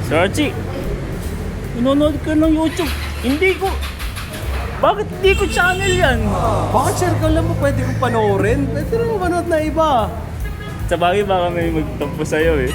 Sir Archie, nanonood ka ng YouTube. Hindi ko. Bakit hindi ko channel yan? Bakit sir, ikaw lang mo pwede kong panoorin? Pwede rin manood na iba. Sa bagay baka may magtampo sa'yo eh.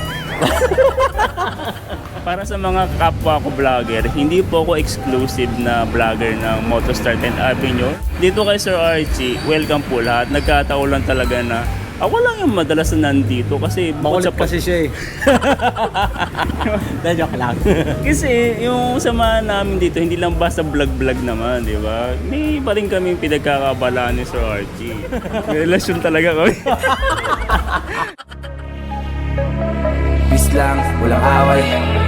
Para sa mga kapwa ko vlogger, hindi po ako exclusive na vlogger ng Motostar 10th Avenue. Dito kay Sir Archie, welcome po lahat. Nagkataon lang talaga na ako lang yung madalas na nandito kasi Makulit kasi siya eh. Joke lang. Kasi yung samahan namin dito, hindi lang basta vlog-vlog naman, di ba? May pa rin kami pinagkakabalaan ni Sir Archie. May relasyon talaga kami. Peace lang, walang away.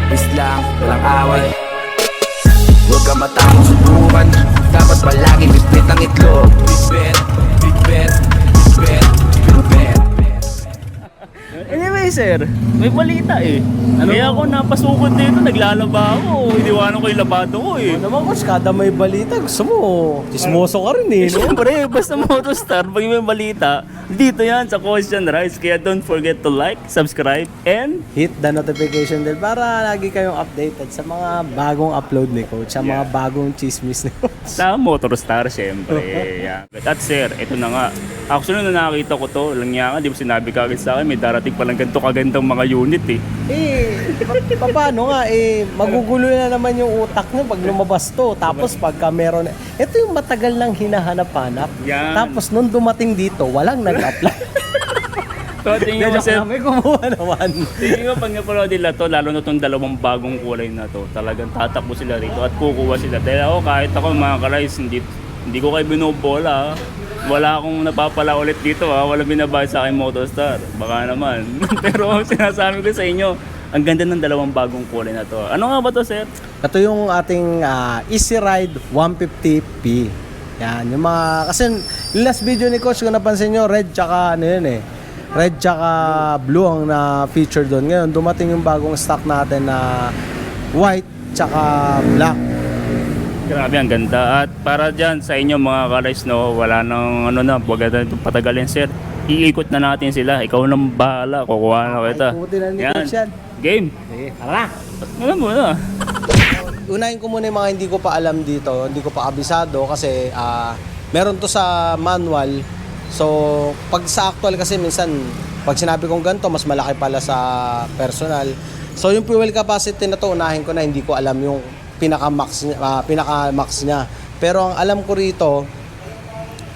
Peace lang, walang away. Huwag ka matakot subukan. Dapat palagi bibit ang itlog. Bibit, bibit, bibit, bibit. Anyway, sir, may balita eh. Kaya ako napasukod dito, naglalaba ako. Iniwanan ko yung labado ko eh. Naman coach, kada may balita, gusto mo, chismoso ka rin eh, no? Siyempre, basta Motostar, pag may balita, dito yan sa Question Rise. Kaya don't forget to like, subscribe, and Hit the notification bell para lagi kayong updated sa mga bagong upload ni coach, sa mga bagong chismis ni coach. sa Motostar, siyempre. Yeah. At sir, ito na nga. Actually, na nakakita ko to, lang nga, di ba sinabi ka agad sa akin, may darating palang ganito kagandang mga unit eh. Paano nga magugulo na naman yung utak nyo pag lumabas to. Tapos pagka meron, ito yung matagal nang hinahanap-hanap. Yan. Tapos nung dumating dito, walang nag-apply. So, tingin mo sir, May kumuha naman. tingin mo pag napanood nila to, lalo na itong dalawang bagong kulay na to, talagang tatakbo sila rito at kukuha sila. Dahil ako, kahit ako mga ka-Rise, hindi ko kayo binubola. Wala akong napapala ulit dito wala binabayad sa akin Motostar. Baka naman. Pero sinasabi ko sa inyo, ang ganda ng dalawang bagong kulay na to. Ano nga ba to, sir? Ito yung ating Easy Ride 150P. Yan, yung mga, kasi yung last video ni Coach, kung napansin nyo, red tsaka ano yun eh. Red tsaka blue ang na-feature doon. Ngayon, dumating yung bagong stock natin na white tsaka black. Grabe, ang ganda. At para dyan sa inyo mga ka-Rise, no, wala nang wag na itong patagalin, sir. Iikot na natin sila. Ikaw nang bahala. Kukuha na kita. Ikutin na ni Coach yan. Game. Sige, tara! Alam mo na. Unahin ko muna yung mga hindi ko pa alam dito, hindi ko pa abisado kasi meron to sa manual. So, pag sa actual kasi minsan, pag sinabi kong ganito, mas malaki pala sa personal. So, yung fuel capacity na to, unahin ko na, hindi ko alam yung pinaka-max niya. Pero ang alam ko rito,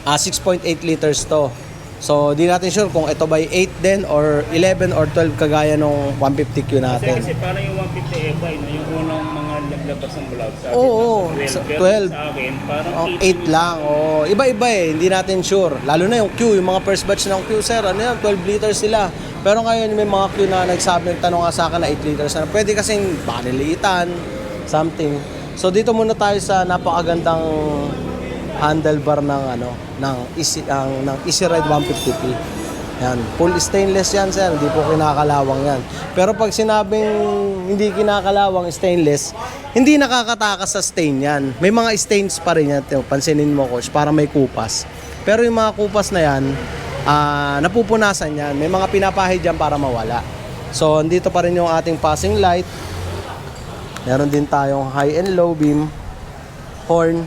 6.8 liters to. So, di natin sure kung ito ba 8 din or 11 or 12 kagaya nung 150Q natin. Kasi parang yung 150 FI, no, yung unang mga naglabas ng vlog sa akin. Oo, 12. 12. Sa akin, parang 8 lang. Oh, iba-iba eh, hindi natin sure. Lalo na yung Q, yung mga first batch ng Q, sir, ano yan, 12 liters sila. Pero ngayon may mga Q na nagsabi, tanong nga sa akin na 8 liters na. Pwede kasing baka niliitan, something. So dito muna tayo sa napakagandang handlebar ng Easy Ride 150P. Yan, full stainless yan, sir. Hindi po kinakalawang yan. Pero pag sinabing hindi kinakalawang stainless, hindi nakakatakas sa stain yan. May mga stains pa rin yan. Pansinin mo, coach, para may kupas. Pero yung mga kupas na yan, napupunasan yan. May mga pinapahid yan para mawala. So, andito pa rin yung ating passing light. Meron din tayong high and low beam, horn.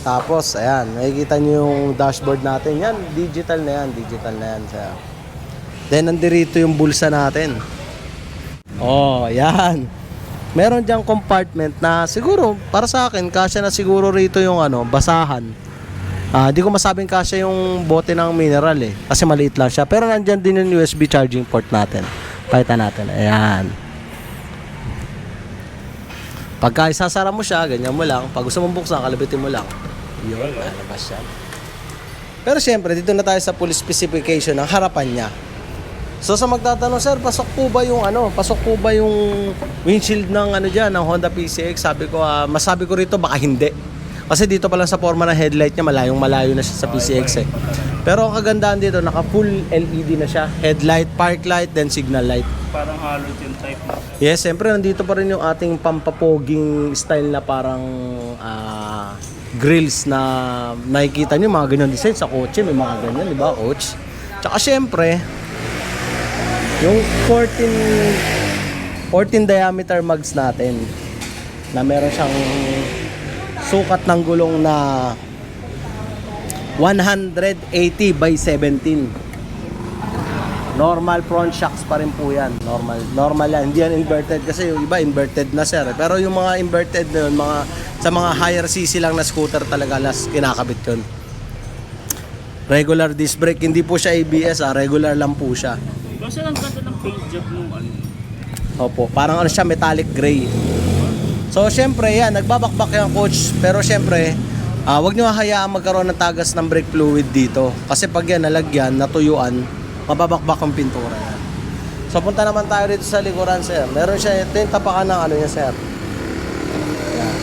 Tapos, ayan, makikita nyo yung dashboard natin. Yan, digital na yan, sir. Then, nandirito yung bulsa natin. Oh, yan. Meron diyang compartment na siguro, para sa akin, kasya na siguro rito yung basahan. Di ko masabing kasya yung bote ng mineral eh. Kasi maliit lang siya. Pero nandyan din yung USB charging port natin. Pakita natin. Ayan. Pagka isasara mo siya, ganyan mo lang. Pag gusto mong buksan, kalabitin mo lang. Yun, lalabas siya. Pero syempre, dito na tayo sa full specification ng harapan niya. So sa magtatanong, sir, pasok po ba yung windshield ng ng Honda PCX? Sabi ko, masabi ko rito baka hindi. Kasi dito pa lang sa forma ng headlight niya, malayong-malayo na siya sa PCX eh. Pero ang kagandahan dito, naka full LED na siya. Headlight, park light, then signal light. parang halogen type na. Yes, siyempre nandito pa rin yung ating pampapoging style na parang grills na nakikita nyo, mga ganyan design sa kotse, may mga ganyan, di ba, coach? Tsaka siyempre, yung 14 14 diameter mugs natin na meron siyang sukat ng gulong na 180 by 17. Normal front shocks pa rin po yan. Normal yan. Hindi yan inverted kasi yung iba inverted na sir. Pero yung mga inverted na yun, sa mga higher cc lang na scooter talaga las kinakabit yun. Regular disc brake. Hindi po siya ABS, regular lang po siya. Kasi ang ganda ng paint job nung ano. Opo, parang ano siya, metallic gray. So syempre yan, nagbabakbak yung coach. Pero syempre, wag nyo hayaan magkaroon ng tagas ng brake fluid dito. Kasi pag yan nalagyan, natuyuan, mababakbak ang pintura yan. So punta naman tayo dito sa likuran sir. Meron siya, ito yung tapakan ng ano niya sir. Yan.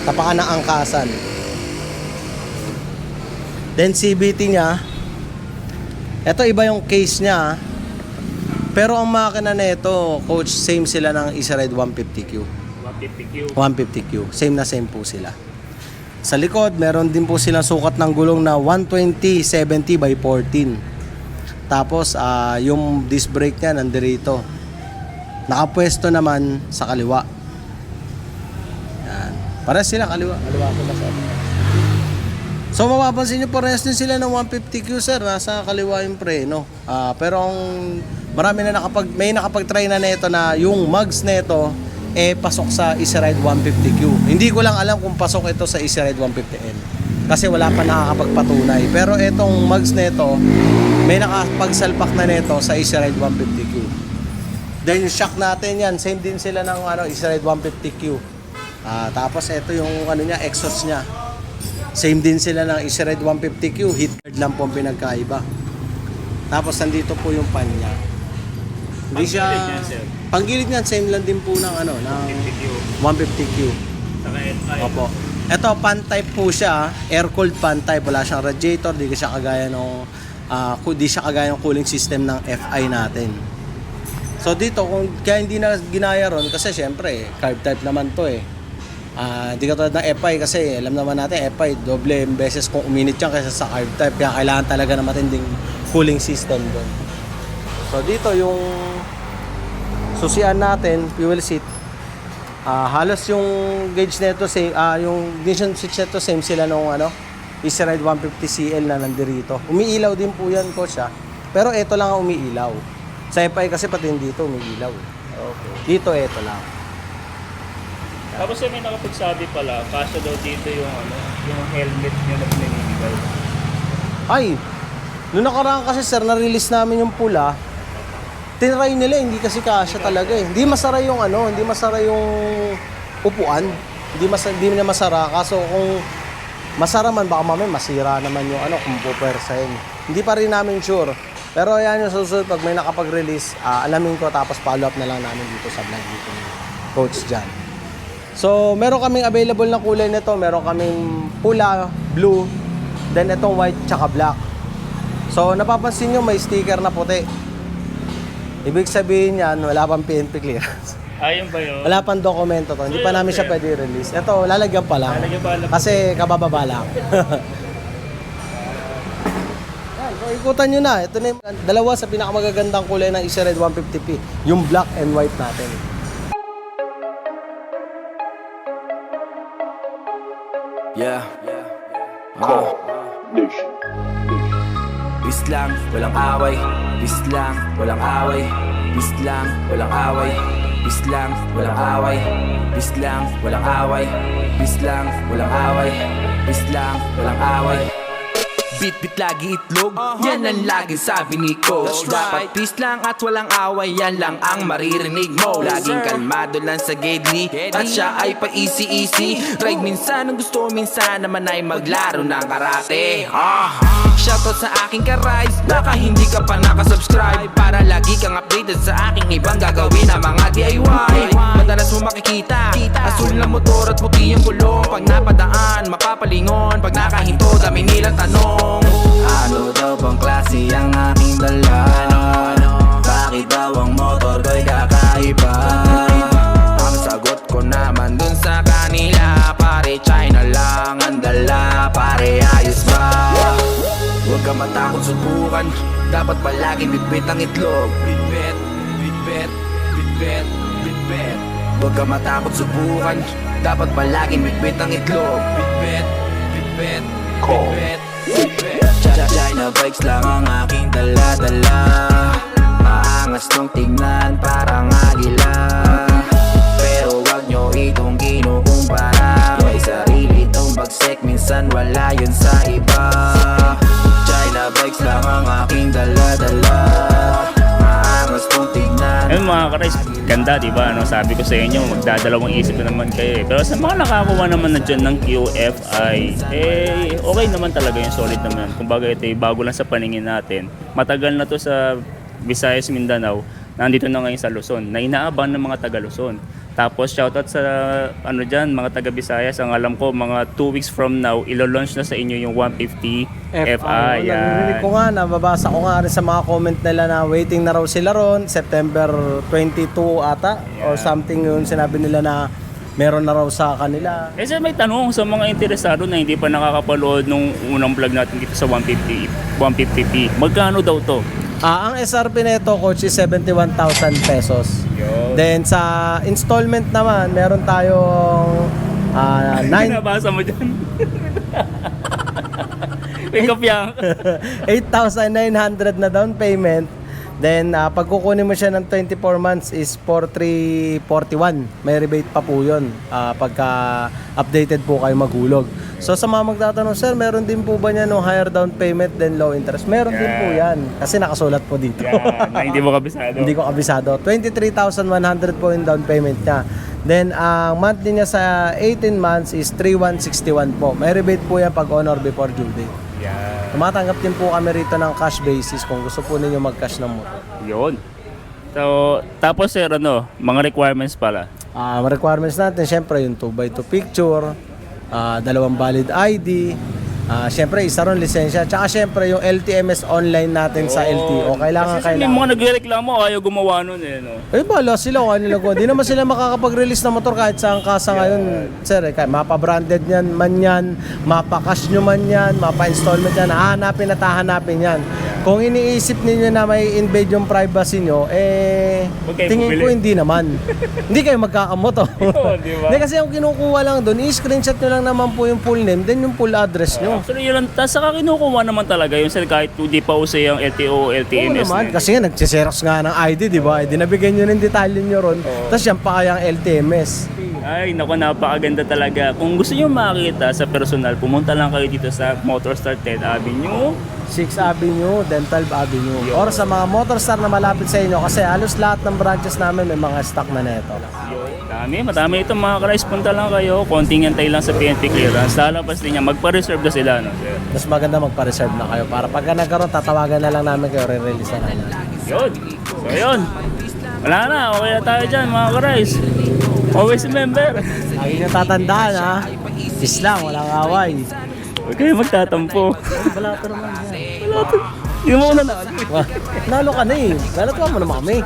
Tapakan ng angkasan. Then CVT niya, ito iba yung case niya. Pero ang makina na ito, coach, same sila ng Easyride 150Q. 150Q. 150Q. Same na same po sila. Sa likod, meron din po silang sukat ng gulong na 120/70 by 14. Tapos, yung disc brake niya nandirito. Nakapwesto naman sa kaliwa. Yan. Parehas sila kaliwa. Kaliwa ko na sir. So, mapapansin nyo parehas din sila ng 150Q sir. Nasa kaliwa yung preno. Pero ang marami na may nakapag-try na nito na yung mugs nito pasok sa Easyride 150Q. Hindi ko lang alam kung pasok ito sa Easyride 150N. Kasi wala pa nakakapagpatunay. Pero itong mugs nito, may nakapagsalpak na nito sa Easyride 150Q. Then yung shock natin yan, same din sila ng Easyride 150Q. Tapos ito yung niya, exhaust niya. Same din sila ng Easyride 150Q, heat guard lang po ang pinagkaiba. Tapos nandito po yung pan niya. Hindi siya Panggilid yan, sir. Panggilid niyan, same lang din po ng ng 150Q. Saka FI. Opo. Ito, pan type po siya, air-cooled pan type. Wala siyang radiator, di siya kagaya ng cooling system ng FI natin. So dito, kaya hindi na ginaya ron, kasi syempre, carb type naman to Di katulad ng FI kasi alam naman natin, FI, doble beses kung uminit yan kaysa sa carb type. Kaya kailangan talaga na matinding cooling system doon. So dito, yung susian natin, fuel seat, halos yung gauge nito same, yung ignition switch nito same sila nung Easyride 150CL na nandirito. Umiilaw din po yan coach Pero ito lang ang umiilaw. Sa FI kasi pati dito umiilaw. Okay. Dito ito lang. Tapos may nakapagsabi pala, kasya daw dito yung helmet nyo na pinanibigay. Ay, noong nakaraan kasi sir, na-release namin yung pula. Tinry nila, hindi kasi kasya talaga Hindi masara yung hindi masara yung upuan. Hindi na masara. Kaso kung masara man, baka mamaya masira naman yung kung pupersahin. Hindi pa rin namin sure. Pero yan yung susunod, pag may nakapag-release, alamin ko tapos follow up na lang namin dito sa vlog dito ni Coach Jan. So, meron kaming available na kulay nito. Meron kaming pula, blue, then itong white tsaka black. So, napapansin nyo may sticker na puti. Ibig sabihin yan, wala pang PNP clearance. Ayun ba yun? Wala pang dokumento to. Hindi pa namin siya pwede i-release. Ito, lalagyan pa lang. Lalagyan pa lang. Kasi kabababa lang. Yan, so ikutan nyo na. Ito na yung dalawa sa pinakamagagandang kulay ng Easyride 150P. Yung black and white natin. Yeah. Peace lang, walang away. Peace lang, walang away. Peace lang, walang away. Peace lang, walang away. Peace lang, walang away. Peace lang, walang away. Peace lang, walang away. Bit-bit lagi itlog, yan ang lagi sabi ni Coach. Dapat peace lang at walang away, yan lang ang maririnig mo. Laging kalmado lang sa gedli, at siya ay pa-easy-easy. Ride minsan ang gusto, minsan naman ay maglaro ng karate. Shoutout sa aking ka-rides, baka hindi ka pa nakasubscribe, para lagi kang updated sa aking ibang gagawin na mga DIY. Madalas mo makikita, asul na motor at puti yung gulong. Pag napadaan, mapapalingon, pag nakahinto, dami nilang tanong. Ano daw bang klase ang aking dala? Bakit daw ang motor ko'y kakaiba? Ang sagot ko naman dun sa kanila, pare China lang ang dala, pare ayos ba? Huwag ka matakot subukan, dapat palagi bitbit ang itlog. Bitbit, bitbit, bitbit. Huwag ka matakot subukan, dapat palaging bitbit ang itlog. Bitbit, bitbit, bitbit, bitbit. China bikes lang ang aking dala-dala. Maangas tong tignan parang agila, pero wag nyo itong kinukumpara. May sarili tong bagsek, minsan wala yun sa iba. China bikes lang ang aking dala-dala. Maangas tong tignan. Ayun mga ka-rice, ganda diba? Ano, sabi ko sa inyo, magdadalawang isip na naman kayo eh. Pero sa mga nakakuha naman na dyan ng QFI, okay naman talaga yung solid naman. Kumbaga ito bago lang sa paningin natin. Matagal na to sa Visayas, Mindanao, nandito na ngayon sa Luzon, na inaabangan ng mga taga Luzon. Tapos shoutout sa ano dyan, mga taga Visayas, ang alam ko mga 2 weeks from now, ilo-launch na sa inyo yung 150 FI. Narinig ko nga, nababasa ko nga rin sa mga comment nila na waiting na raw sila ron, September 22 ata, or something yun, sinabi nila na meron na raw sa kanila. Kasi may tanong sa mga interesado na hindi pa nakakapanood nung unang vlog natin dito sa 150p. Magkano daw to? Ang SRP nito, coach, is 71,000 pesos. Yun. Then sa installment naman, meron tayong 9 Nabasa mo dyan? May kopya. 8,900 na down payment. Then pag kukunin mo siya ng 24 months is 4,341. May rebate pa po yun pagka updated po kayo maghulog. So sa mga magtatanong, sir, meron din po ba niya no higher down payment than low interest? Meron din po yan. Kasi nakasulat po dito. Yan, na hindi mo kabisado. Hindi ko kabisado. 23,100 po yung down payment niya. Then ang monthly niya sa 18 months is 3,161 po. May rebate po yan pag on or before due date. Yan. Tumatanggap din po kami rito ng cash basis kung gusto po ninyo mag-cash ng motor. Yun. So, tapos sir, ano, mga requirements pala. Requirements natin, syempre yung 2x2 picture, 2 valid ID, syempre isa ron lisensya, tsaka syempre yung LTMS online natin sa LTO. Kasi may mga nagrereklamo, ayaw gumawa nun eh. No? Bala sila kung ano nila. Di naman sila makakapag-release ng motor kahit saan kasa ngayon. Sir, mapa-branded yan man yan, mapa-cash nyo man yan, mapa-installment yan, hahanapin at hahanapin yan. Kung iniisip ninyo na may invade yung privacy nyo, tingin ko hindi naman. Hindi kayo magkakamoto. Diba? Hindi kasi yung kinukuha lang doon, i-screenshot nyo lang naman po yung full name, then yung full address nyo. Actually, yun lang. Tapos saka kinukuha naman talaga yung sir kahit hindi pa uso yung LTO, LTMS. Oo naman, kasi nga nagsiserox nga ng ID, di ba? Dinabigyan nyo ng detalye nyo ron, tapos yan pa kayang LTMS. Ay, naku, napakaganda talaga. Kung gusto nyo makita sa personal, pumunta lang kayo dito sa Motorstar 10 Avenue. 6 Avenue, then 12 Avenue. Or sa mga Motorstar na malapit sa inyo kasi halos lahat ng branches namin may mga stock na neto. Madami ito mga ka-rice. Punta lang kayo, konting antay lang sa PNP clearance. Lalabas din niya, magpa-reserve na sila. No? Mas maganda magpa-reserve na kayo para pagka nagkaroon, tatawagan na lang namin kayo, re-release na namin. Yun. So yun. Wala na, okay na tayo dyan mga ka-rice. Always remember. Lagi nyo tatandaan ha, peace lang, walang away. Huwag kayo magtatampo. Wala ito naman yan. Hindi mo ko nanalo. Nalo ka na eh, lalatuwa mo naman kami.